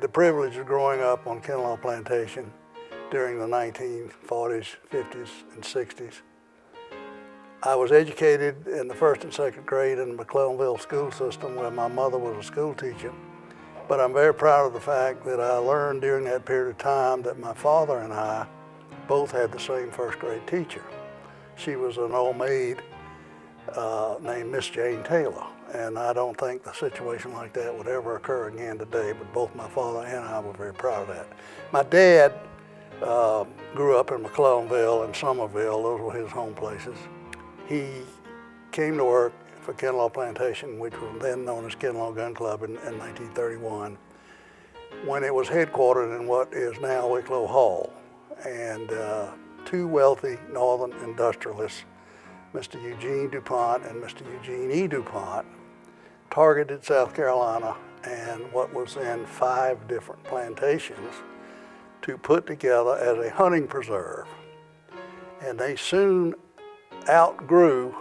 the privilege of growing up on Kinloch Plantation during the 1940s, 50s, and 60s. I was educated in the first and second grade in the McClellanville school system where my mother was a school teacher. But I'm very proud of the fact that I learned during that period of time that my father and I both had the same first grade teacher. She was an old maid named Miss Jane Taylor. And I don't think the situation like that would ever occur again today, but both my father and I were very proud of that. My dad grew up in McClellanville and Somerville. Those were his home places. He came to work for Kinloch Plantation, which was then known as Kinloch Gun Club in 1931, when it was headquartered in what is now Wicklow Hall. And two wealthy northern industrialists, Mr. Eugene duPont and Mr. Eugene E. duPont, targeted South Carolina and what was then 5 different plantations to put together as a hunting preserve. And they soon outgrew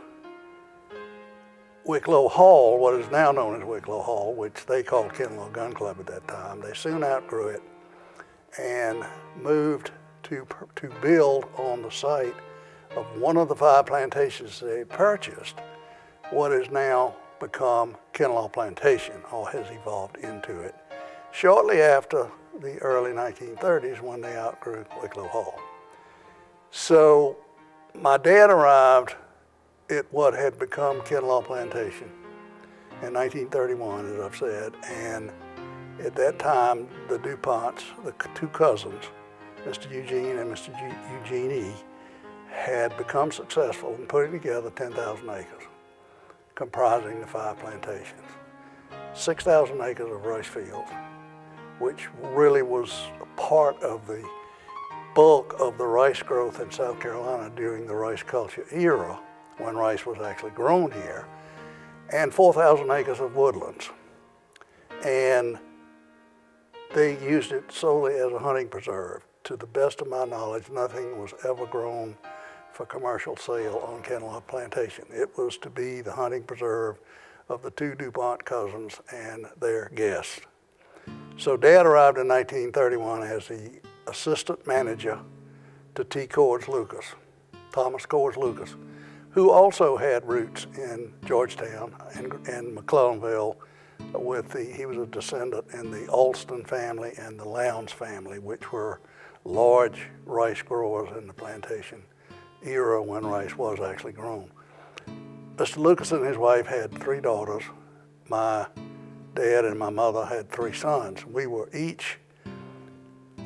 Wicklow Hall, what is now known as Wicklow Hall, which they called Kinloch Gun Club at that time. They soon outgrew it and moved to build on the site of one of the 5 plantations they purchased, what is now become Kinloch Plantation, or has evolved into it, shortly after the early 1930s when they outgrew Wicklow Hall. So my dad arrived at what had become Kinloch Plantation in 1931, as I've said, and at that time the duPonts, the 2 cousins, Mr. Eugene and Mr. Eugene E., had become successful in putting together 10,000 acres, comprising the 5 plantations. 6,000 acres of rice fields, which really was a part of the bulk of the rice growth in South Carolina during the rice culture era, when rice was actually grown here, and 4,000 acres of woodlands. And they used it solely as a hunting preserve. To the best of my knowledge, nothing was ever grown for commercial sale on Kinloch Plantation. It was to be the hunting preserve of the 2 duPont cousins and their guests. So Dad arrived in 1931 as the assistant manager to T. Cords Lucas, Thomas Cords Lucas, who also had roots in Georgetown and McClellanville. He was a descendant in the Alston family and the Lowndes family, which were large rice growers in the plantation era when rice was actually grown. Mr. Lucas and his wife had 3 daughters. My dad and my mother had 3 sons. We were each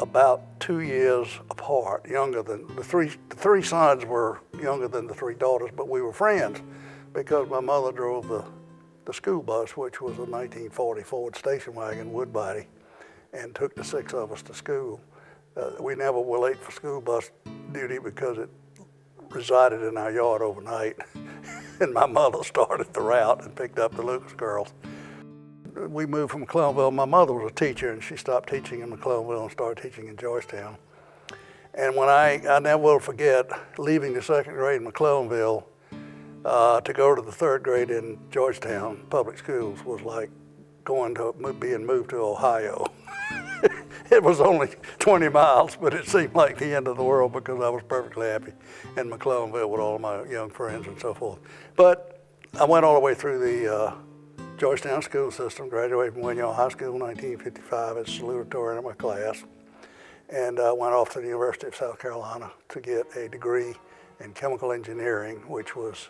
about 2 years apart, younger than the three sons were younger than the 3 daughters, but we were friends because my mother drove the school bus, which was a 1940 Ford station wagon, wood body, and took the 6 of us to school. We never were late for school bus duty because it resided in our yard overnight, and my mother started the route and picked up the Lucas girls. We moved from McClellanville. My mother was a teacher, and she stopped teaching in McClellanville and started teaching in Georgetown. And when I never will forget leaving the 2nd grade in McClellanville to go to the 3rd grade in Georgetown public schools was like being moved to Ohio. It was only 20 miles, but it seemed like the end of the world because I was perfectly happy in McClellanville with all of my young friends and so forth. But I went all the way through the Georgetown school system, graduated from Winyaw High School in 1955 as salutatorian of my class, and went off to the University of South Carolina to get a degree in chemical engineering, which was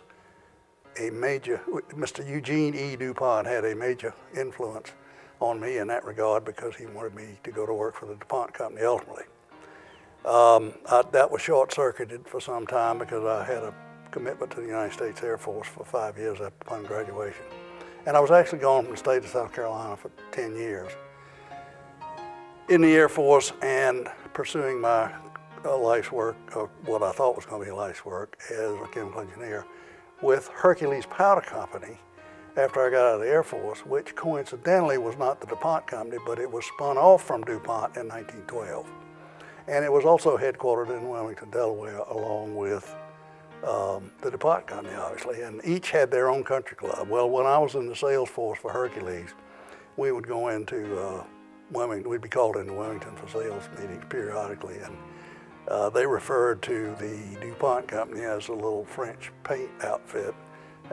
a major, Mr. Eugene E. duPont had a major influence on me in that regard because he wanted me to go to work for the duPont company ultimately. That was short-circuited for some time because I had a commitment to the United States Air Force for 5 years upon graduation. And I was actually gone from the state of South Carolina for 10 years in the Air Force and pursuing my life's work, or what I thought was going to be life's work as a chemical engineer with Hercules Powder Company after I got out of the Air Force, which coincidentally was not the duPont company, but it was spun off from duPont in 1912. And it was also headquartered in Wilmington, Delaware, along with the duPont company, obviously, and each had their own country club. Well, when I was in the sales force for Hercules, we would go into we'd be called into Wilmington for sales meetings periodically, and they referred to the DuPont company as a little French paint outfit,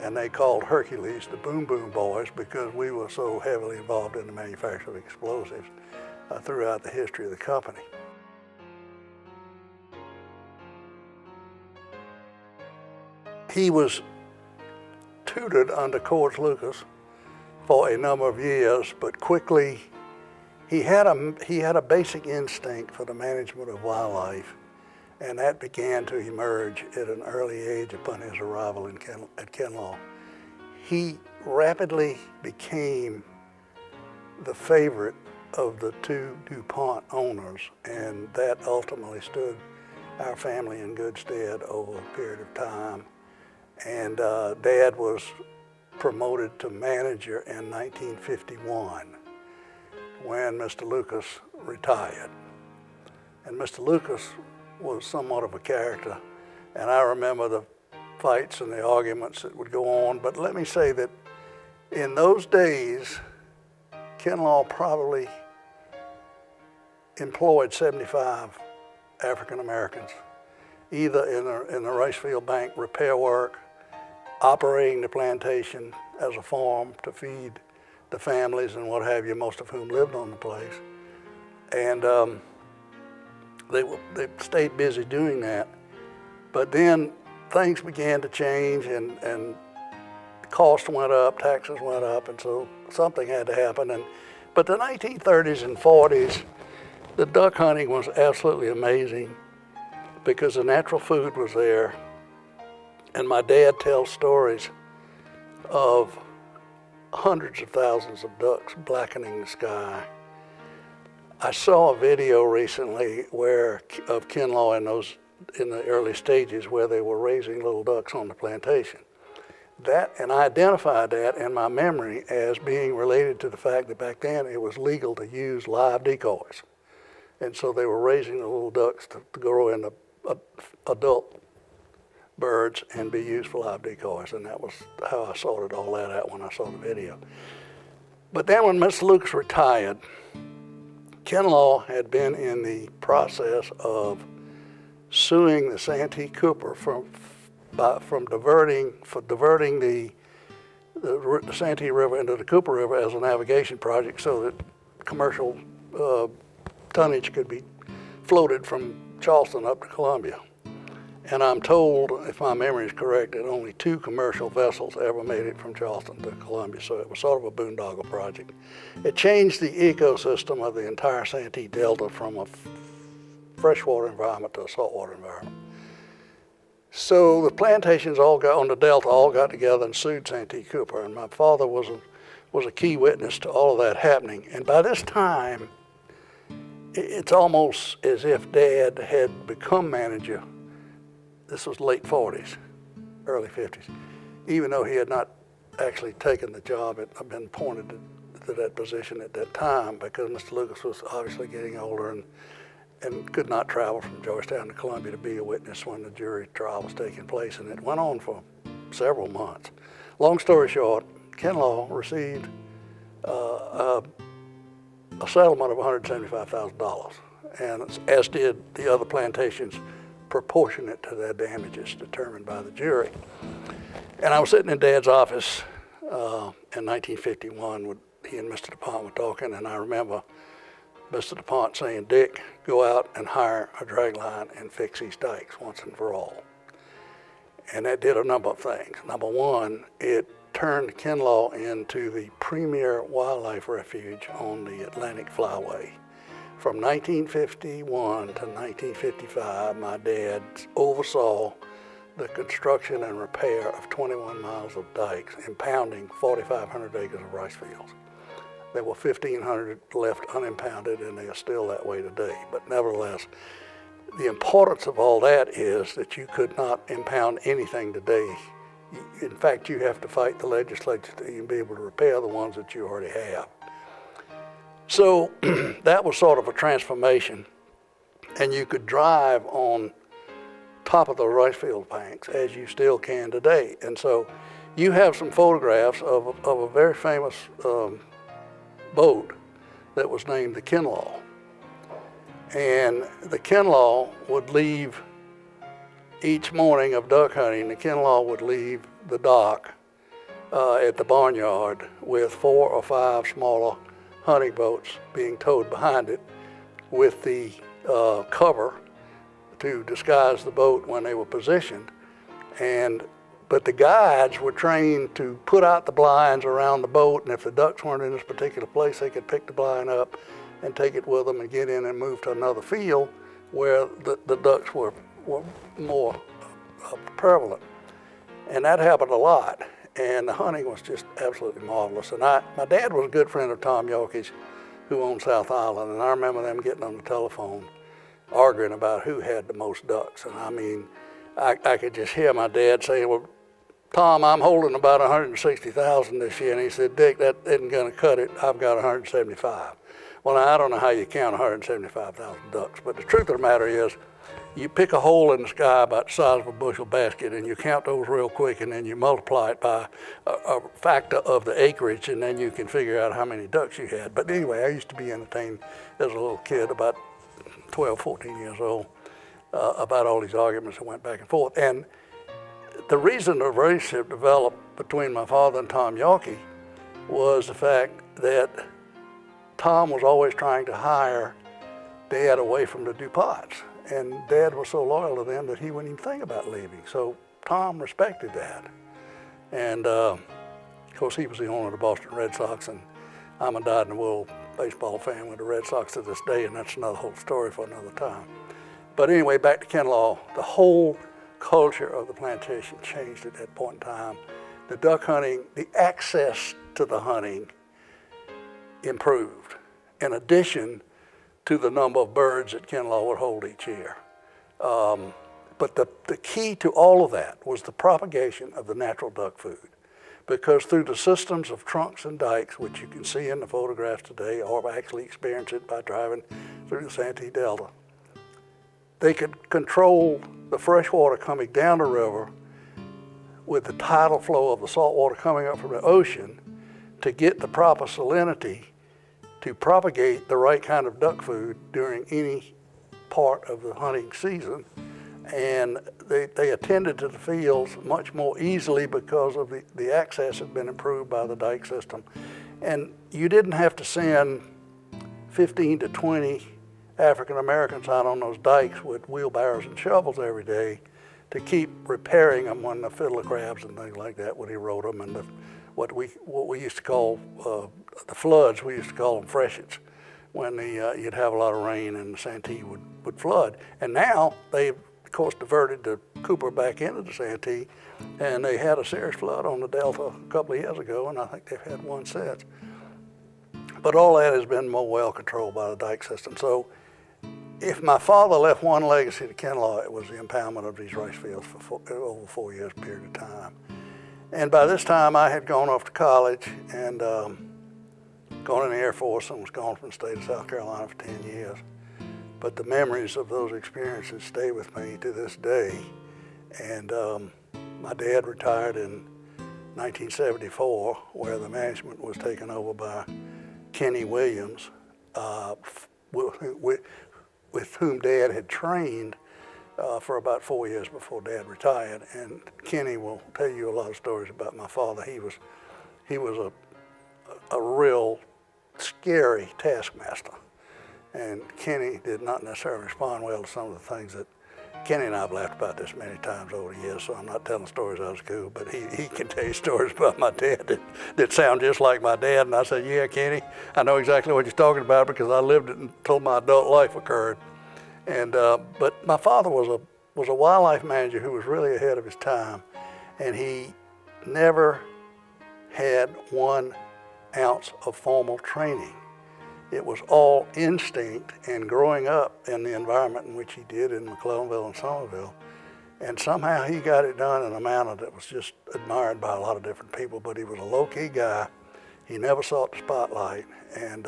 and they called Hercules the Boom Boom Boys because we were so heavily involved in the manufacture of explosives throughout the history of the company. He was tutored under George Lucas for a number of years, but quickly he had a basic instinct for the management of wildlife, and that began to emerge at an early age upon his arrival at Kinloch. He rapidly became the favorite of the two DuPont owners, and that ultimately stood our family in good stead over a period of time. And Dad was promoted to manager in 1951 when Mr. Lucas retired. And Mr. Lucas was somewhat of a character, and I remember the fights and the arguments that would go on. But let me say that in those days, Kinloch probably employed 75 African Americans, either in the rice field bank repair work, operating the plantation as a farm to feed the families and what have you, most of whom lived on the place. And they stayed busy doing that. But then things began to change, and costs went up, taxes went up, and so something had to happen. But the 1930s and 40s, the duck hunting was absolutely amazing because the natural food was there. And my dad tells stories of hundreds of thousands of ducks blackening the sky. I saw a video recently of Kinloch in the early stages where they were raising little ducks on the plantation. And I identified that in my memory as being related to the fact that back then it was legal to use live decoys. And so they were raising the little ducks to grow into adult birds and be used for live decoys, and that was how I sorted all that out when I saw the video. But then when Mr. Lucas retired, Kinloch had been in the process of suing the Santee Cooper for diverting the Santee River into the Cooper River as a navigation project so that commercial tonnage could be floated from Charleston up to Columbia. And I'm told, if my memory is correct, that only 2 commercial vessels ever made it from Charleston to Columbia, so it was sort of a boondoggle project. It changed the ecosystem of the entire Santee Delta from a freshwater environment to a saltwater environment. So the plantations on the Delta all got together and sued Santee Cooper, and my father was a key witness to all of that happening. And by this time, it's almost as if Dad had become manager. This was late 40s, early 50s, even though he had not actually taken the job. I'd been appointed to that position at that time because Mr. Lucas was obviously getting older and could not travel from Georgetown to Columbia to be a witness when the jury trial was taking place, and it went on for several months. Long story short, Kinloch received a settlement of $175,000, and as did the other plantations proportionate to their damages determined by the jury. And I was sitting in Dad's office in 1951 he and Mr. DuPont were talking, and I remember Mr. DuPont saying, "Dick, go out and hire a drag line and fix these dikes once and for all." And that did a number of things. Number one, it turned Kinloch into the premier wildlife refuge on the Atlantic Flyway. From 1951 to 1955, my dad oversaw the construction and repair of 21 miles of dikes, impounding 4,500 acres of rice fields. There were 1,500 left unimpounded, and they are still that way today. But nevertheless, the importance of all that is that you could not impound anything today. In fact, you have to fight the legislature to even be able to repair the ones that you already have. So that was sort of a transformation, and you could drive on top of the rice field banks as you still can today. And so you have some photographs of a very famous boat that was named the Kinloch. And the Kinloch would leave each morning of duck hunting, the Kinloch would leave the dock at the barnyard with 4 or 5 smaller hunting boats being towed behind it with the cover to disguise the boat when they were positioned. But the guides were trained to put out the blinds around the boat, and if the ducks weren't in this particular place, they could pick the blind up and take it with them and get in and move to another field where the ducks were more prevalent. And that happened a lot. And the hunting was just absolutely marvelous. And my dad was a good friend of Tom Yorkie's, who owned South Island, and I remember them getting on the telephone arguing about who had the most ducks. And I mean, I could just hear my dad saying, well, Tom, I'm holding about 160,000 this year. And he said, Dick, that isn't gonna cut it. I've got 175. Well, now, I don't know how you count 175,000 ducks, but the truth of the matter is, you pick a hole in the sky about the size of a bushel basket and you count those real quick, and then you multiply it by a factor of the acreage, and then you can figure out how many ducks you had. But anyway, I used to be entertained as a little kid, about 12, 14 years old, about all these arguments that went back and forth. And the reason the relationship developed between my father and Tom Yorkie was the fact that Tom was always trying to hire Dad away from the DuPonts. And Dad was so loyal to them that he wouldn't even think about leaving. So Tom respected that. And of course, he was the owner of the Boston Red Sox, and I'm a dyed-in-the-wool baseball fan with the Red Sox to this day, and that's another whole story for another time. But anyway, back to Kinloch, the whole culture of the plantation changed at that point in time. The duck hunting, the access to the hunting improved, in addition to the number of birds that Kinloch would hold each year. But the key to all of that was the propagation of the natural duck food. Because through the systems of trunks and dikes, which you can see in the photographs today, or actually experience it by driving through the Santee Delta, they could control the fresh water coming down the river with the tidal flow of the salt water coming up from the ocean to get the proper salinity to propagate the right kind of duck food during any part of the hunting season. And they attended to the fields much more easily because of the access had been improved by the dike system. And you didn't have to send 15 to 20 African Americans out on those dikes with wheelbarrows and shovels every day to keep repairing them when the fiddler crabs and things like that would erode them, and what we used to call the floods, we used to call them freshets, when you'd have a lot of rain and the Santee would flood. And now they've, of course, diverted the Cooper back into the Santee, and they had a serious flood on the Delta a couple of years ago, and I think they've had one since. But all that has been more well controlled by the dike system. So if my father left one legacy to Kinloch, it was the impoundment of these rice fields for over 4 years period of time. And by this time, I had gone off to college and gone in the Air Force and was gone from the state of South Carolina for 10 years. But the memories of those experiences stay with me to this day. And my dad retired in 1974, where the management was taken over by Kenny Williams, with whom Dad had trained for about 4 years before Dad retired. And Kenny will tell you a lot of stories about my father. He was a real scary taskmaster. And Kenny did not necessarily respond well to some of the things that Kenny and I have laughed about this many times over the years, so I'm not telling stories out of school, but he can tell you stories about my dad that sound just like my dad. And I said, yeah, Kenny, I know exactly what you're talking about because I lived it until my adult life occurred. And but my father was a wildlife manager who was really ahead of his time, and he never had 1 ounce of formal training. It was all instinct, and growing up in the environment in which he did in McClellanville and Somerville. And somehow he got it done in a manner that was just admired by a lot of different people, but he was a low-key guy. He never sought the spotlight, and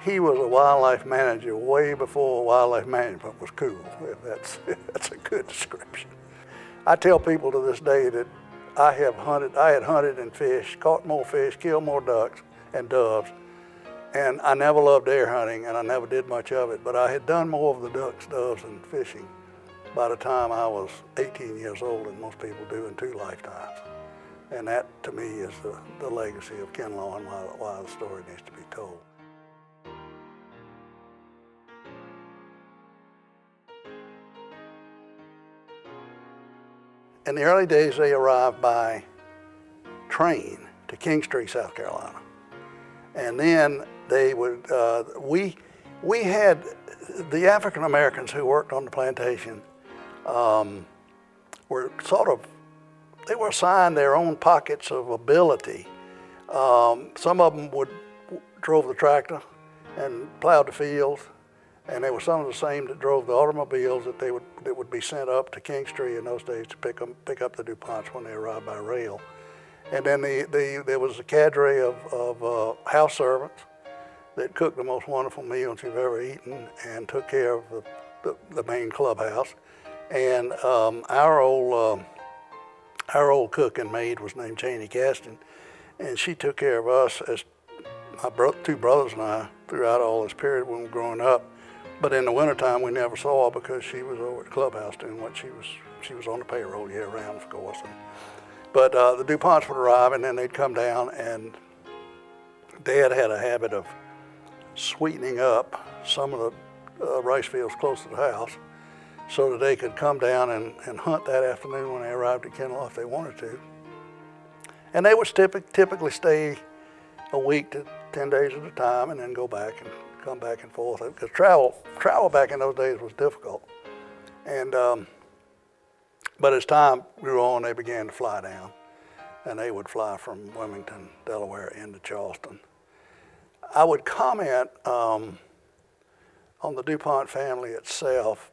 he was a wildlife manager way before wildlife management was cool, if that's a good description. I tell people to this day that I had hunted and fished, caught more fish, killed more ducks and doves, And I never loved deer hunting, and I never did much of it, but I had done more of the ducks, doves, and fishing by the time I was 18 years old than most people do in 2 lifetimes. And that, to me, is the legacy of Kinloch and why the story needs to be told. In the early days, they arrived by train to Kingstree, South Carolina. And then they would, we had the African Americans who worked on the plantation were they were assigned their own pockets of ability. Some of them drove the tractor and plowed the fields, and they were some of the same that drove the automobiles that would be sent up to Kingstree in those days to pick up the duPonts when they arrived by rail. And then there was a cadre of house servants that cooked the most wonderful meals you've ever eaten and took care of the main clubhouse. And our old cook and maid was named Janie Gaston, and she took care of us as my 2 brothers and I throughout all this period when we were growing up. But in the wintertime, we never saw her because she was over at the clubhouse doing what she was on the payroll year round, of course. But the duPonts would arrive, and then they'd come down, and Dad had a habit of sweetening up some of the rice fields close to the house so that they could come down and hunt that afternoon when they arrived at Kinloch if they wanted to. And they would typically stay a week to 10 days at a time and then go back and come back and forth, because travel back in those days was difficult. And but as time grew on, they began to fly down, and they would fly from Wilmington, Delaware into Charleston. I would comment on the duPont family itself.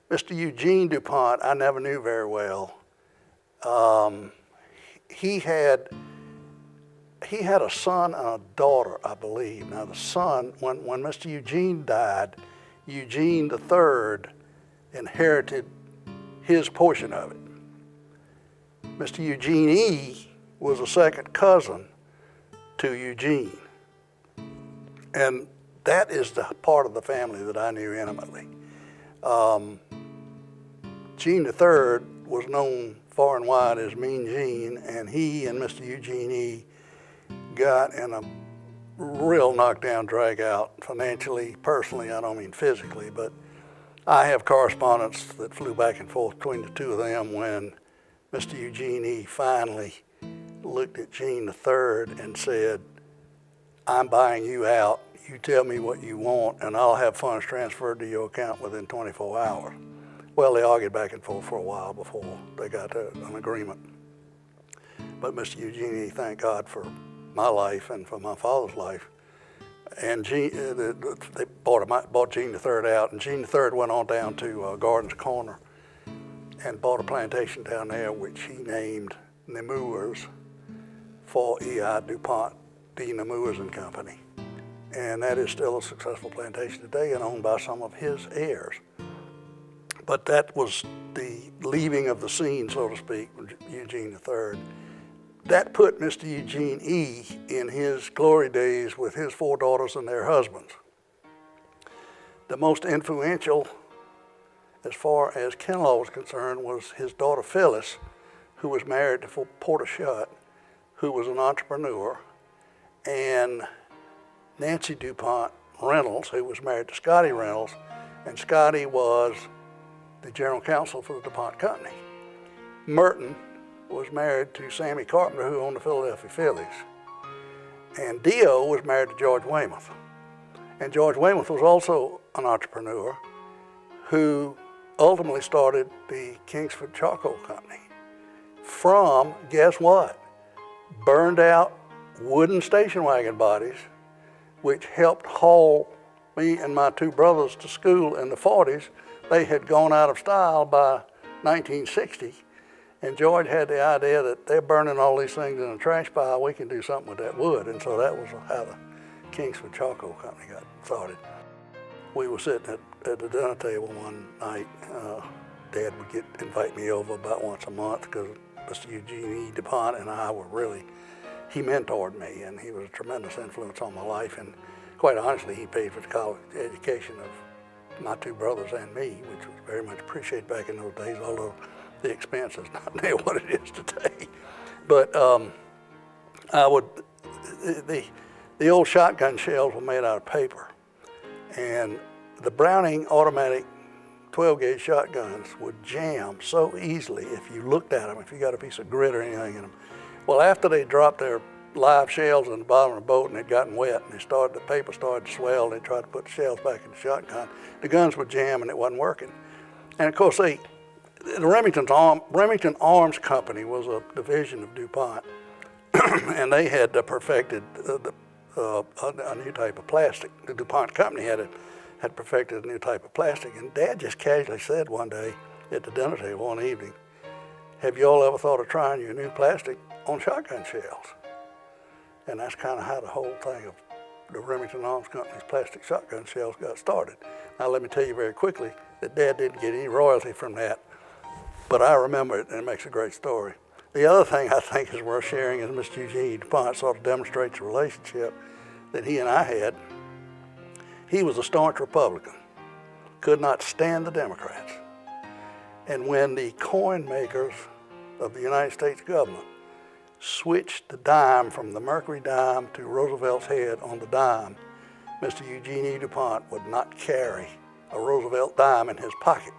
Mr. Eugene duPont, I never knew very well. He had a son and a daughter, I believe. Now the son, when Mr. Eugene died, Eugene III inherited his portion of it. Mr. Eugene E was a second cousin to Eugene. And that is the part of the family that I knew intimately. Gene III was known far and wide as Mean Gene, and he and Mr. Eugene E got in a real knockdown, drag out financially, personally. I don't mean physically, but I have correspondence that flew back and forth between the 2 of them when Mr. Eugene E finally looked at Gene III and said, "I'm buying you out. You tell me what you want, and I'll have funds transferred to your account within 24 hours. Well, they argued back and forth for a while before they got to an agreement. But Mr. Eugene E, thank God for my life and for my father's life. And they bought Gene III out, and Gene III went on down to Gardens Corner and bought a plantation down there, which he named Nemours for E.I. duPont, D. Nemours and Company. And that is still a successful plantation today and owned by some of his heirs. But that was the leaving of the scene, so to speak, with Eugene III. That put Mr. Eugene E in his glory days with his 4 daughters and their husbands. The most influential, as far as Kinloch was concerned, was his daughter Phyllis, who was married to Porter Shutt, who was an entrepreneur, and Nancy duPont Reynolds, who was married to Scotty Reynolds, and Scotty was the general counsel for the duPont Company. Merton was married to Sammy Carpenter, who owned the Philadelphia Phillies. And Dio was married to George Weymouth. And George Weymouth was also an entrepreneur who ultimately started the Kingsford Charcoal Company from, guess what? Burned out wooden station wagon bodies, which helped haul me and my 2 brothers to school in the 40s. They had gone out of style by 1960. And George had the idea that they're burning all these things in a trash pile, we can do something with that wood. And so that was how the Kingsford Charcoal Company got started. We were sitting at the dinner table one night. Dad would invite me over about once a month because Mr. Eugene E. duPont and I were really he mentored me, and he was a tremendous influence on my life. And quite honestly, he paid for the college education of my two brothers and me, which was very much appreciated back in those days, although the expense is not near what it is today. But the old shotgun shells were made out of paper, and the Browning automatic 12-gauge shotguns would jam so easily if you looked at them, if you got a piece of grit or anything in them. Well, after they dropped their live shells in the bottom of the boat and it gotten wet and the paper started to swell, and they tried to put the shells back in the shotgun, the guns would jam and it wasn't working. And of course, the Remington Arms Company was a division of DuPont, and they had perfected a new type of plastic. The DuPont company had perfected a new type of plastic, and Dad just casually said one day at the dinner table one evening, "Have you all ever thought of trying your new plastic on shotgun shells?" And that's kind of how the whole thing of the Remington Arms Company's plastic shotgun shells got started. Now let me tell you very quickly that Dad didn't get any royalty from that, but I remember it, and it makes a great story. The other thing I think is worth sharing is Mr. Eugene DuPont sort of demonstrates the relationship that he and I had. He was a staunch Republican, could not stand the Democrats. And when the coin makers of the United States government switched the dime from the mercury dime to Roosevelt's head on the dime, Mr. Eugene E. DuPont would not carry a Roosevelt dime in his pocket.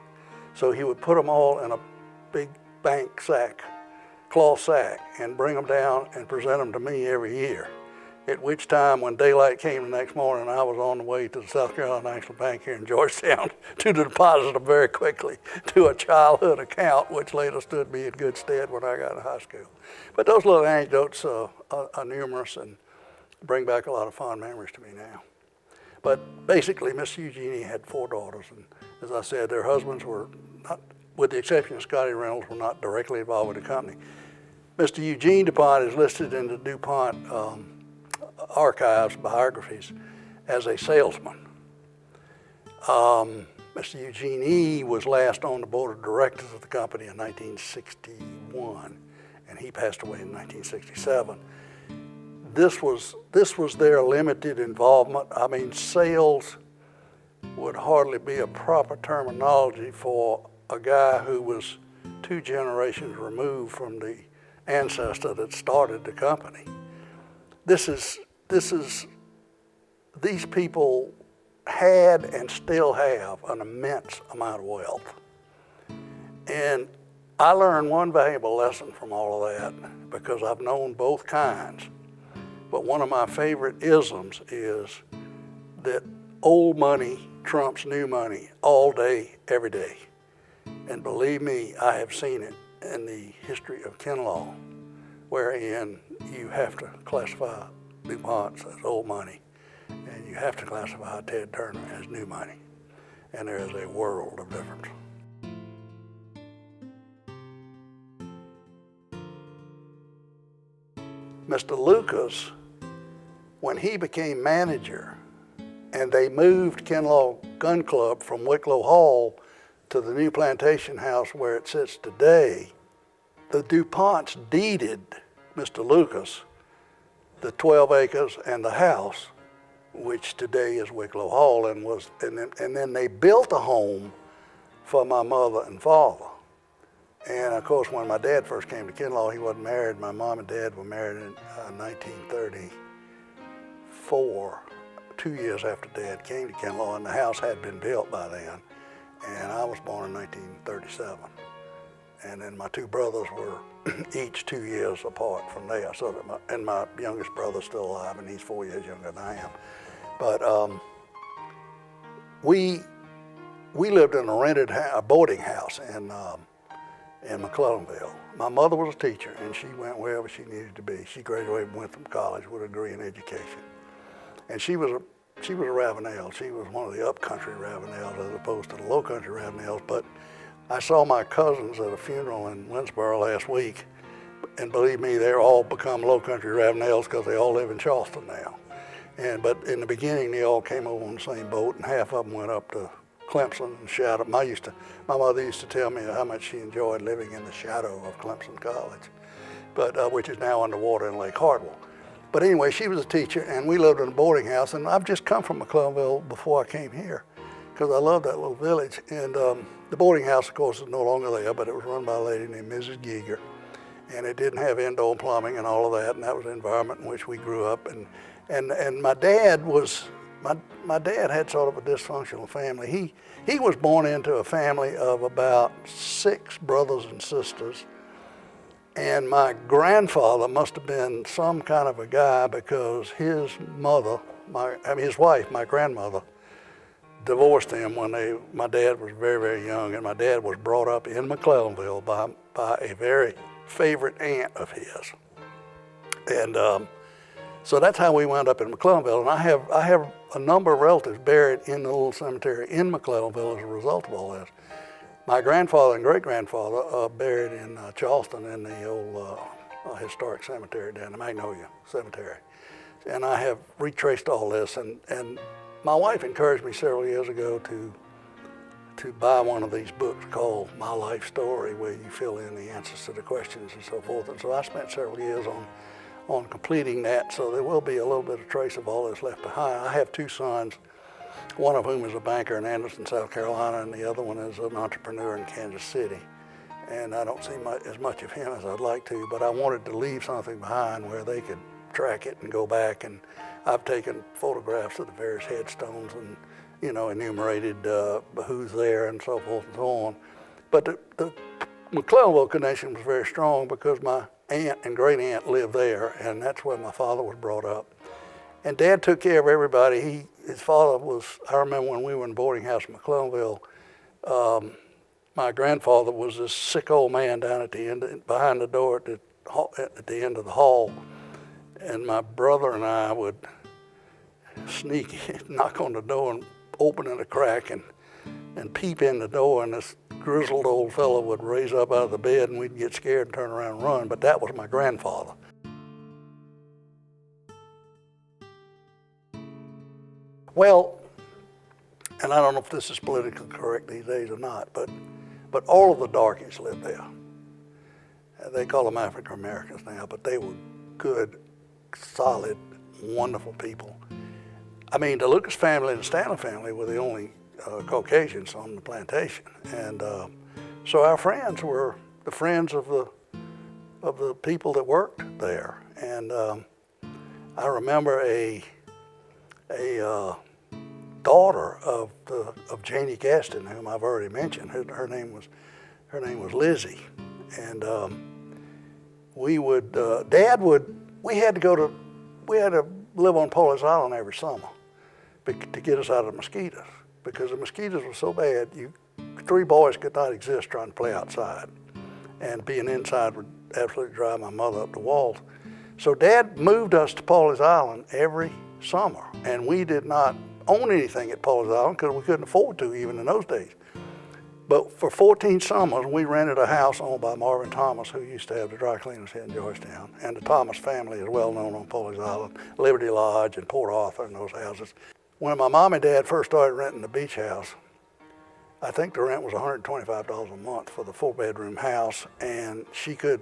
So he would put them all in a big bank sack, cloth sack, and bring them down and present them to me every year. At which time, when daylight came the next morning, I was on the way to the South Carolina National Bank here in Georgetown to deposit them very quickly to a childhood account, which later stood me in good stead when I got to high school. But those little anecdotes are numerous and bring back a lot of fond memories to me now. But basically, Miss Eugenie had 4 daughters, and as I said, their husbands were not, with the exception of Scotty Reynolds, were not directly involved with the company. Mr. Eugene DuPont is listed in the DuPont archives, biographies, as a salesman. Mr. Eugene E. was last on the board of directors of the company in 1961, and he passed away in 1967. This was their limited involvement. I mean, sales would hardly be a proper terminology for a guy who was 2 generations removed from the ancestor that started the company. These people had and still have an immense amount of wealth. And I learned one valuable lesson from all of that, because I've known both kinds. But one of my favorite isms is that old money trumps new money all day, every day. And believe me, I have seen it in the history of Kinloch, wherein you have to classify DuPonts as old money, and you have to classify Ted Turner as new money. And there is a world of difference. Mr. Lucas, when he became manager and they moved Kinloch Gun Club from Wicklow Hall to the new plantation house where it sits today, the DuPonts deeded Mr. Lucas the 12 acres and the house, which today is Wicklow Hall, and then they built a home for my mother and father. And of course, when my dad first came to Kinloch, he wasn't married. My mom and dad were married in 1934, 2 years after Dad came to Kinloch, and the house had been built by then. And I was born in 1937. And then my 2 brothers were each 2 years apart from there. So that my youngest brother's still alive, and he's 4 years younger than I am. But we lived in a boarding house in McClellanville. My mother was a teacher, and she went wherever she needed to be. She graduated and went from college with a degree in education. And she was a Ravenel. She was one of the upcountry Ravenels as opposed to the low country Ravenels. But I saw my cousins at a funeral in Winsboro last week, and believe me, they're all become low country Ravenels because they all live in Charleston now. But in the beginning, they all came over on the same boat, and half of them went up to Clemson and shadowed. My mother used to tell me how much she enjoyed living in the shadow of Clemson College. but which is now underwater in Lake Hartwell. But anyway, she was a teacher, and we lived in a boarding house, and I've just come from McClellanville before I came here, because I love that little village. And the boarding house, of course, is no longer there, but it was run by a lady named Mrs. Giger, and it didn't have indoor plumbing and all of that, and that was the environment in which we grew up. And my dad was, my dad had sort of a dysfunctional family. He was born into a family of about 6 brothers and sisters. And my grandfather must have been some kind of a guy, because his mother, his wife, my grandmother, divorced him when my dad was very, very young. And my dad was brought up in McClellanville by a very favorite aunt of his. And so that's how we wound up in McClellanville. And I have a number of relatives buried in the little cemetery in McClellanville as a result of all this. My grandfather and great-grandfather are buried in Charleston in the old historic cemetery down the Magnolia Cemetery. And I have retraced all this, and my wife encouraged me several years ago to buy one of these books called My Life Story, where you fill in the answers to the questions and so forth. And so I spent several years on completing that, so there will be a little bit of trace of all that's left behind. I have 2 sons, one of whom is a banker in Anderson, South Carolina, and the other one is an entrepreneur in Kansas City. And I don't see as much of him as I'd like to, but I wanted to leave something behind where they could track it and go back. And I've taken photographs of the various headstones and, you know, enumerated who's there and so forth and so on. But the McClellanville connection was very strong because my aunt and great aunt lived there, and that's where my father was brought up. And Dad took care of everybody. His father was, I remember when we were in boarding house in McClellanville, my grandfather was this sick old man down at the end, behind the door at the end of the hall. And my brother and I would sneak, knock on the door and open it a crack and peep in the door, and this grizzled old fellow would raise up out of the bed, and we'd get scared and turn around and run. But that was my grandfather. Well, and I don't know if this is politically correct these days or not, but all of the darkies lived there. They call them African Americans now, but they were good, solid, wonderful people. I mean, the Lucas family and the Stanland family were the only Caucasians on the plantation, and so our friends were the friends of the people that worked there. And I remember a daughter of Janie Gaston, whom I've already mentioned. Her name was Lizzie, and we had to live on Pauley's Island every summer to get us out of the mosquitoes, because the mosquitoes were so bad. 3 boys could not exist trying to play outside, and being inside would absolutely drive my mother up the walls. So Dad moved us to Pauley's Island every summer, and we did not own anything at Pauley's Island because we couldn't afford to even in those days. But for 14 summers, we rented a house owned by Marvin Thomas, who used to have the dry cleaners here in Georgetown. And the Thomas family is well known on Pauley's Island, Liberty Lodge and Port Arthur and those houses. When my mom and dad first started renting the beach house, I think the rent was $125 a month for the 4-bedroom house, and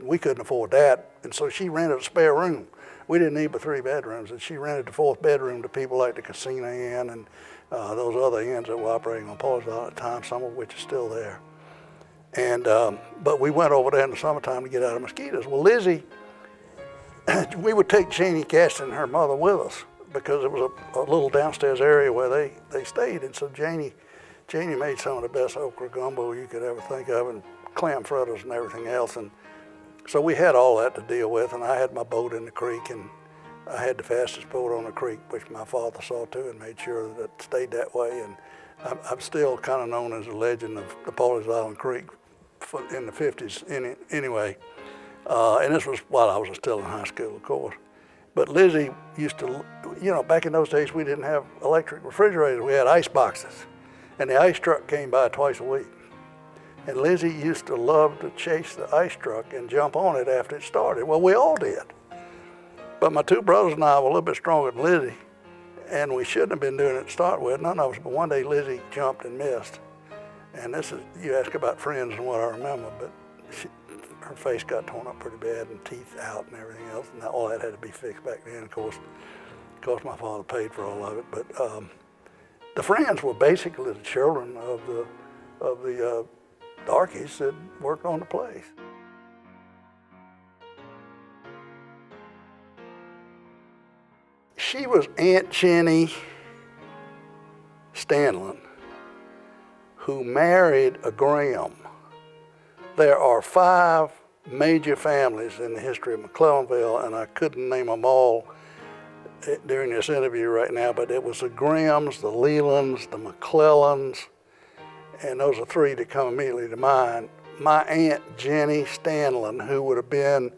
we couldn't afford that, and so she rented a spare room. We didn't need but 3 bedrooms, and she rented the 4th bedroom to people like the Casino Inn and those other inns that were operating on Pauley's Island at the time, some of which are still there. And but we went over there in the summertime to get out of mosquitoes. Well, Lizzie, we would take Janie Gaston and her mother with us because it was a little downstairs area where they stayed, and so Janie made some of the best okra gumbo you could ever think of, and clam fritters and everything else. And so we had all that to deal with, and I had my boat in the creek, and I had the fastest boat on the creek, which my father saw too and made sure that it stayed that way. And I'm still kind of known as a legend of the Pauley's Island Creek in the 50s anyway. And this was while I was still in high school, of course. But Lizzie used to, back in those days we didn't have electric refrigerators, we had ice boxes. And the ice truck came by twice a week. And Lizzie used to love to chase the ice truck and jump on it after it started. Well, we all did. But my 2 brothers and I were a little bit stronger than Lizzie, and we shouldn't have been doing it to start with, none of us, but one day Lizzie jumped and missed. And this is, you ask about friends and what I remember, but her face got torn up pretty bad and teeth out and everything else, and all that had to be fixed back then. Of course, my father paid for all of it. But the friends were basically the children of the darkies that worked on the place. She was Aunt Jenny Stanland, who married a Graham. There are 5 major families in the history of McClellanville, and I couldn't name them all during this interview right now, but it was the Grahams, the Lelands, the McClellans, and those are 3 that come immediately to mind. My Aunt Jenny Stanland, who would have been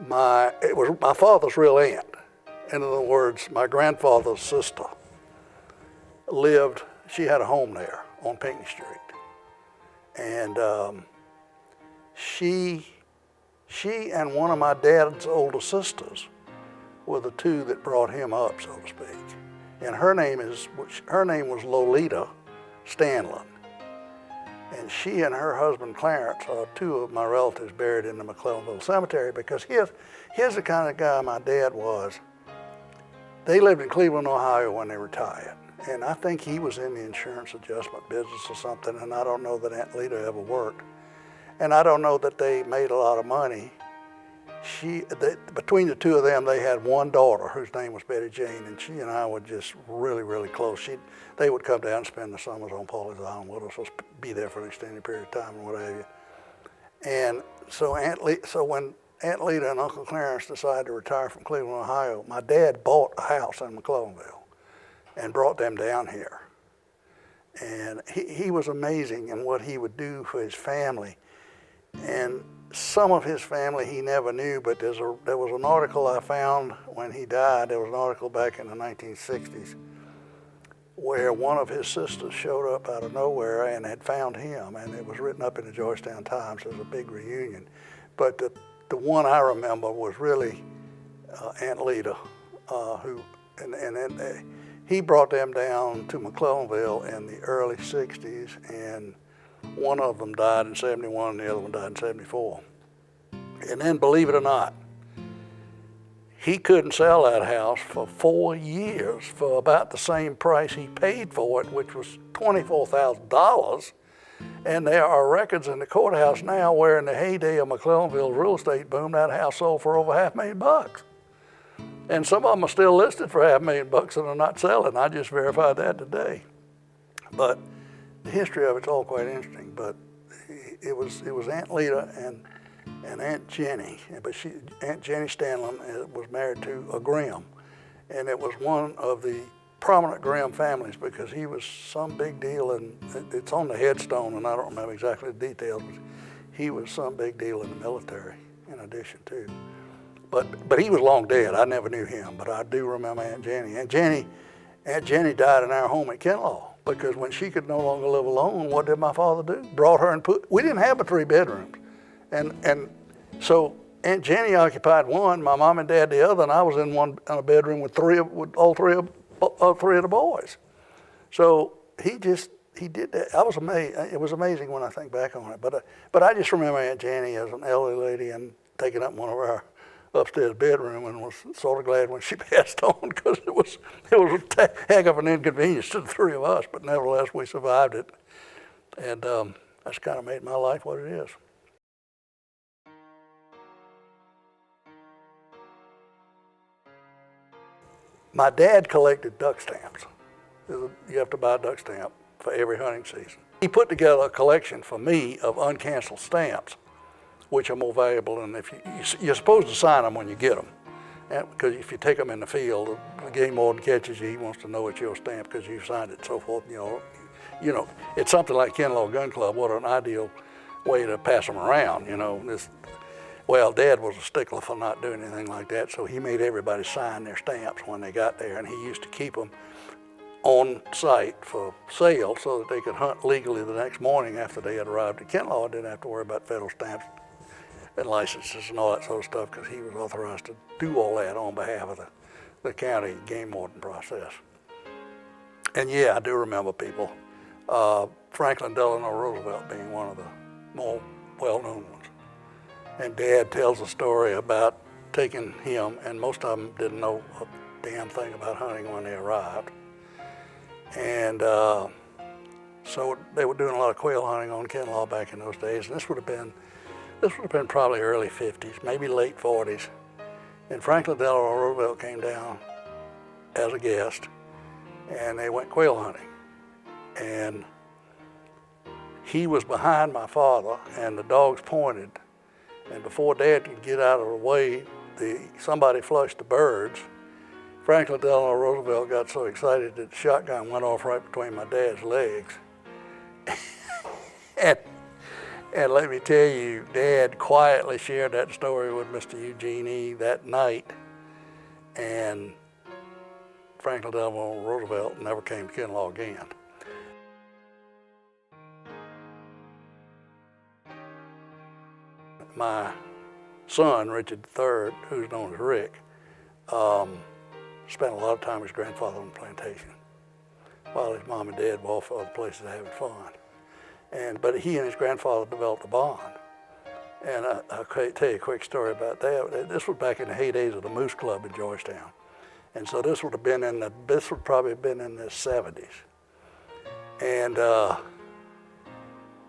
it was my father's real aunt. In other words, my grandfather's sister lived, she had a home there on Pinckney Street. And she and one of my dad's older sisters were the 2 that brought him up, so to speak. And her name was Lolita Stanland. And she and her husband Clarence are 2 of my relatives buried in the McClellanville Cemetery, because here's the kind of guy my dad was. They lived in Cleveland, Ohio when they retired. And I think he was in the insurance adjustment business or something, and I don't know that Aunt Lita ever worked. And I don't know that they made a lot of money. Between the 2 of them, they had 1 daughter whose name was Betty Jane, and she and I were just really, really close. They would come down and spend the summers on Pawleys Island with us, be there for an extended period of time and what have you. And so when Aunt Lita and Uncle Clarence decided to retire from Cleveland, Ohio, my dad bought a house in McClellanville and brought them down here. And he was amazing in what he would do for his family. And some of his family he never knew, but there was an article I found when he died. There was an article back in the 1960s where one of his sisters showed up out of nowhere and had found him, and it was written up in the Georgetown Times as a big reunion. But the one I remember was really Aunt Lita, he brought them down to McClellanville in the early 60s, and one of them died in 71 and the other one died in 74. And then, believe it or not, he couldn't sell that house for 4 years for about the same price he paid for it, which was $24,000. And there are records in the courthouse now where in the heyday of McClellanville's real estate boom, that house sold for over $500,000. And some of them are still listed for $500,000 and are not selling. I just verified that today. But the history of it's all quite interesting. But it was Aunt Lita and Aunt Jenny. But Aunt Jenny Stanland was married to a Graham, and it was one of the prominent Graham families because he was some big deal, and it's on the headstone, and I don't remember exactly the details. But he was some big deal in the military, in addition to. But he was long dead. I never knew him, but I do remember Aunt Jenny. Aunt Jenny died in our home at Kinloch because when she could no longer live alone, what did my father do? Brought her and we didn't have but 3 bedrooms. And so Aunt Jenny occupied one, my mom and dad the other, and I was in a bedroom with all three of the boys. So he did that. I was amazed. It was amazing when I think back on it. But I just remember Aunt Jenny as an elderly lady and taking up one of our upstairs bedroom, and was sort of glad when she passed on because it was a heck of an inconvenience to the 3 of us, but nevertheless we survived it, and that's kind of made my life what it is. My dad collected duck stamps. You have to buy a duck stamp for every hunting season. He put together a collection for me of uncanceled stamps, which are more valuable than if you're supposed to sign them when you get them. Because if you take them in the field, the game warden catches you, he wants to know it's your stamp because you signed it and so forth. You know, it's something like Kinloch Gun Club. What an ideal way to pass them around, you know. Well, Dad was a stickler for not doing anything like that, so he made everybody sign their stamps when they got there, and he used to keep them on site for sale so that they could hunt legally the next morning after they had arrived at Kinloch and didn't have to worry about federal stamps and licenses and all that sort of stuff because he was authorized to do all that on behalf of the county game warden process. And yeah, I do remember people. Franklin Delano Roosevelt being one of the more well-known ones. And Dad tells a story about taking him, and most of them didn't know a damn thing about hunting when they arrived. And so they were doing a lot of quail hunting on Kinloch back in those days, and this would have been probably early 50s, maybe late 40s. And Franklin Delano Roosevelt came down as a guest, and they went quail hunting. And he was behind my father, and the dogs pointed, and before Dad could get out of the way, somebody flushed the birds. Franklin Delano Roosevelt got so excited that the shotgun went off right between my dad's legs. and let me tell you, Dad quietly shared that story with Mr. Eugene E. that night, and Franklin Delano Roosevelt never came to Kinloch again. My son, Richard III, who's known as Rick, spent a lot of time with his grandfather on the plantation while his mom and dad were off other places having fun. But he and his grandfather developed a bond. And I'll tell you a quick story about that. This was back in the heydays of the Moose Club in Georgetown. And so this would probably have been in the 70s. And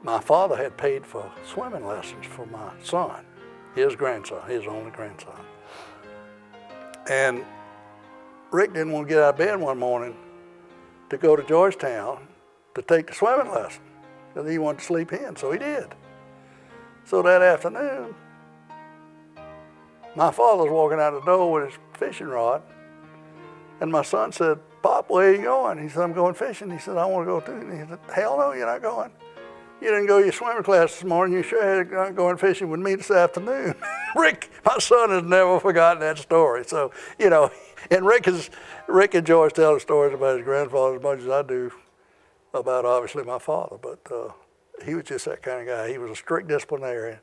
my father had paid for swimming lessons for my son, his grandson, his only grandson. And Rick didn't want to get out of bed one morning to go to Georgetown to take the swimming lesson, because he wanted to sleep in, so he did. So that afternoon, my father was walking out the door with his fishing rod, and my son said, "Pop, where are you going?" He said, "I'm going fishing." He said, "I want to go too." And he said, "Hell no, you're not going. You didn't go to your swimming class this morning. You sure had going fishing with me this afternoon." Rick, my son, has never forgotten that story. So, you know, and Rick enjoys telling stories about his grandfather as much as I do about, obviously, my father. But he was just that kind of guy. He was a strict disciplinarian,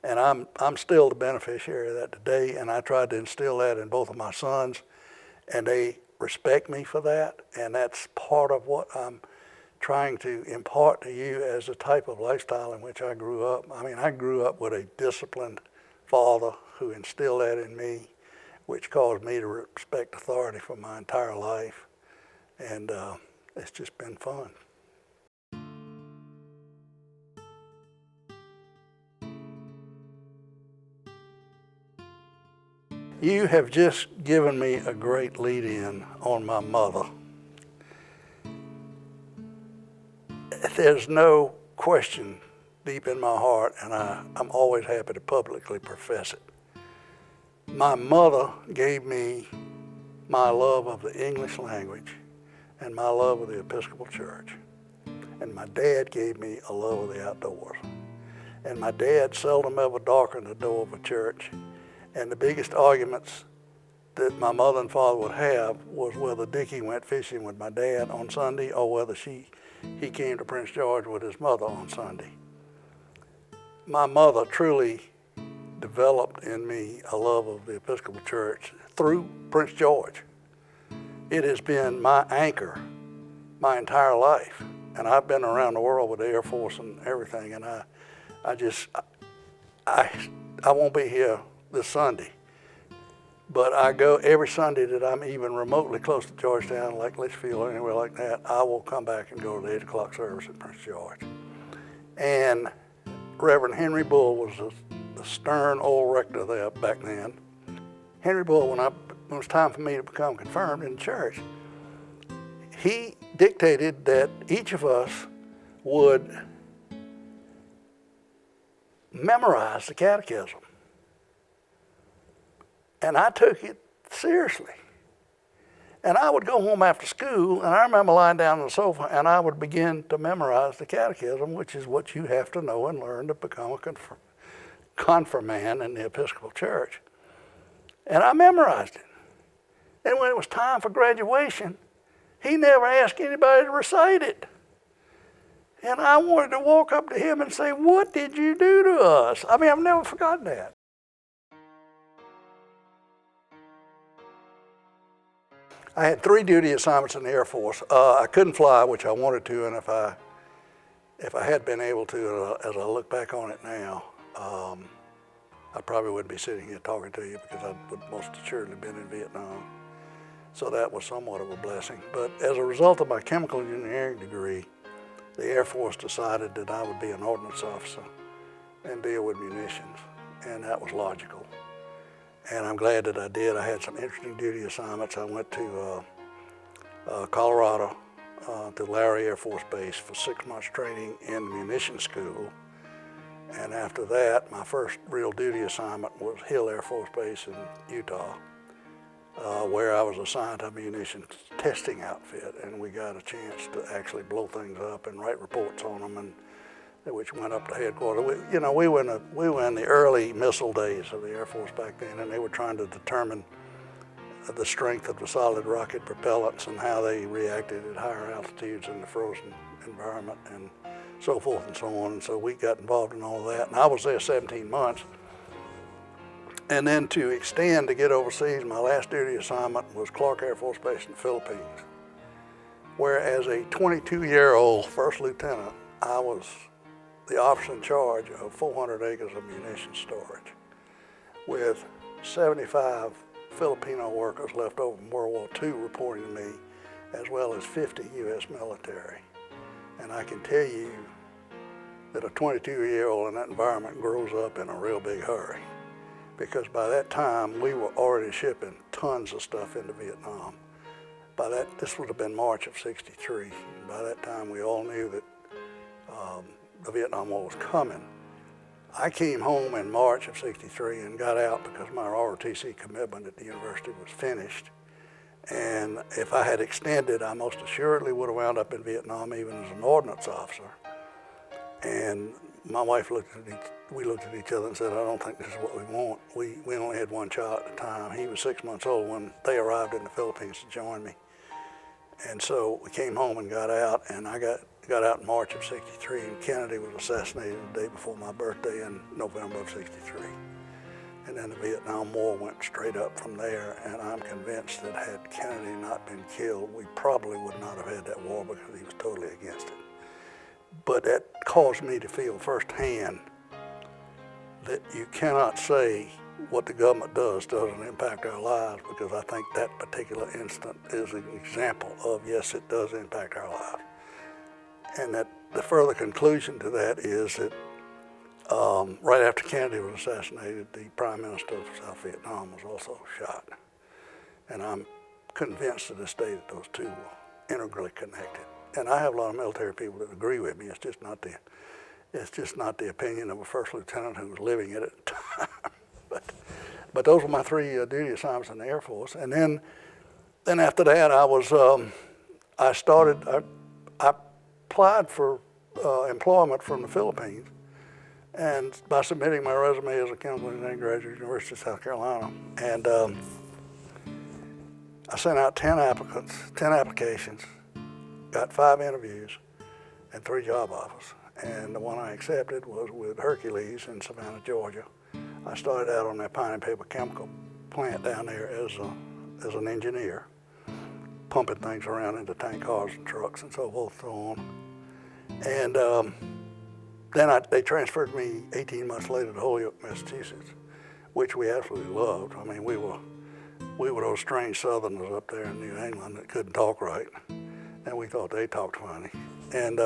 and I'm still the beneficiary of that today. And I tried to instill that in both of my sons, and they respect me for that. And that's part of what I'm trying to impart to you as the type of lifestyle in which I grew up. I mean, I grew up with a disciplined father who instilled that in me, which caused me to respect authority for my entire life. And it's just been fun. You have just given me a great lead-in on my mother. There's no question deep in my heart, and I'm always happy to publicly profess it. My mother gave me my love of the English language and my love of the Episcopal Church. And my dad gave me a love of the outdoors. And my dad seldom ever darkened the door of a church. And the biggest arguments that my mother and father would have was whether Dickie went fishing with my dad on Sunday or whether he came to Prince George with his mother on Sunday. My mother truly developed in me a love of the Episcopal Church through Prince George. It has been my anchor my entire life. And I've been around the world with the Air Force and everything, and I won't be here this Sunday, but I go every Sunday that I'm even remotely close to Georgetown, like Litchfield or anywhere like that. I will come back and go to the 8 o'clock service at Prince George. And Reverend Henry Bull was the stern old rector there back then. Henry Bull, when it was time for me to become confirmed in the church, he dictated that each of us would memorize the catechism. And I took it seriously. And I would go home after school, and I remember lying down on the sofa, and I would begin to memorize the catechism, which is what you have to know and learn to become a confirmand in the Episcopal Church. And I memorized it. And when it was time for graduation, he never asked anybody to recite it. And I wanted to walk up to him and say, "What did you do to us?" I mean, I've never forgotten that. I had 3 duty assignments in the Air Force. I couldn't fly, which I wanted to, and if I if I had been able to, as I look back on it now, I probably wouldn't be sitting here talking to you because I would most assuredly been in Vietnam. So that was somewhat of a blessing. But as a result of my chemical engineering degree, the Air Force decided that I would be an ordnance officer and deal with munitions, and that was logical. And I'm glad that I did. I had some interesting duty assignments. I went to Colorado, to Larry Air Force Base for 6 months training in munitions school. And after that, my first real duty assignment was Hill Air Force Base in Utah, where I was assigned to a munitions testing outfit, and we got a chance to actually blow things up and write reports on them, and which went up to headquarters. We were in the early missile days of the Air Force back then, and they were trying to determine the strength of the solid rocket propellants and how they reacted at higher altitudes in the frozen environment and so forth and so on. And so we got involved in all of that. And I was there 17 months. And then to extend to get overseas, my last duty assignment was Clark Air Force Base in the Philippines, where as a 22-year-old first lieutenant, I was the officer in charge of 400 acres of munitions storage with 75 Filipino workers left over from World War II reporting to me, as well as 50 U.S. military. And I can tell you that a 22-year-old in that environment grows up in a real big hurry, because by that time we were already shipping tons of stuff into Vietnam. This would have been March of '63. By that time we all knew that the Vietnam War was coming. I came home in March of '63 and got out because my ROTC commitment at the university was finished. And if I had extended, I most assuredly would have wound up in Vietnam even as an ordnance officer. And my wife we looked at each other and said, I don't think this is what we want. We only had one child at the time. He was 6 months old when they arrived in the Philippines to join me. And so we came home and got out, and I got out in March of '63, and Kennedy was assassinated the day before my birthday in November of '63. And then the Vietnam War went straight up from there, and I'm convinced that had Kennedy not been killed, we probably would not have had that war because he was totally against it. But that caused me to feel firsthand that you cannot say what the government doesn't impact our lives, because I think that particular instant is an example of, yes, it does impact our lives. And that the further conclusion to that is that right after Kennedy was assassinated, the Prime Minister of South Vietnam was also shot. And I'm convinced to this day that those two were integrally connected. And I have a lot of military people that agree with me. It's just not the opinion of a first lieutenant who was living it at the time. But those were my three duty assignments in the Air Force. And then after that, I applied for employment from the Philippines, and by submitting my resume as a chemical engineering graduate at the University of South Carolina. And I sent out 10 applications, got 5 interviews, and 3 job offers. And the one I accepted was with Hercules in Savannah, Georgia. I started out on that pine and paper chemical plant down there as an engineer, pumping things around into tank cars and trucks and so forth and so on. And then they transferred me 18 months later to Holyoke, Massachusetts, which we absolutely loved. I mean, we were those strange Southerners up there in New England that couldn't talk right, and we thought they talked funny. And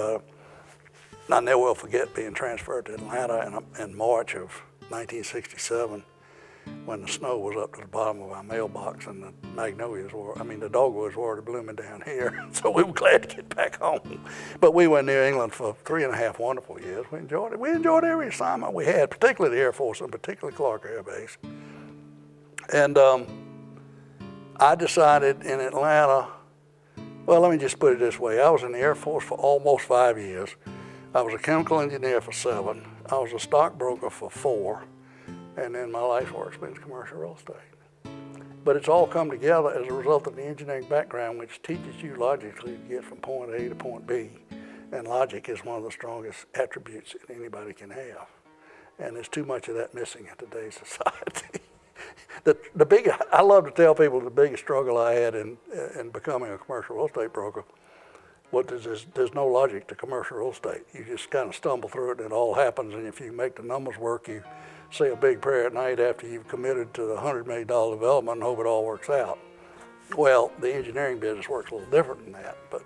I never will forget being transferred to Atlanta in March of 1967, when the snow was up to the bottom of our mailbox and the dogwoods were already blooming down here. So we were glad to get back home. But we were in New England for 3.5 wonderful years. We enjoyed it. We enjoyed every assignment we had, particularly the Air Force and particularly Clark Air Base. And I decided in Atlanta, well, let me just put it this way. I was in the Air Force for almost 5 years. I was a chemical engineer for 7. I was a stockbroker for 4. And then my life's work's been commercial real estate. But it's all come together as a result of the engineering background, which teaches you logically to get from point A to point B. And logic is one of the strongest attributes that anybody can have. And there's too much of that missing in today's society. I love to tell people the biggest struggle I had in becoming a commercial real estate broker There's no logic to commercial real estate. You just kind of stumble through it and it all happens, and if you make the numbers work, you say a big prayer at night after you've committed to the $100 million development and hope it all works out. Well, the engineering business works a little different than that, but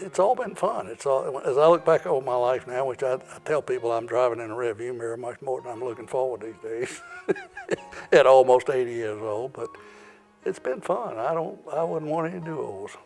it's all been fun. As I look back over my life now, which I tell people I'm driving in a rearview mirror much more than I'm looking forward these days at almost 80 years old, but it's been fun. I wouldn't want any do-overs.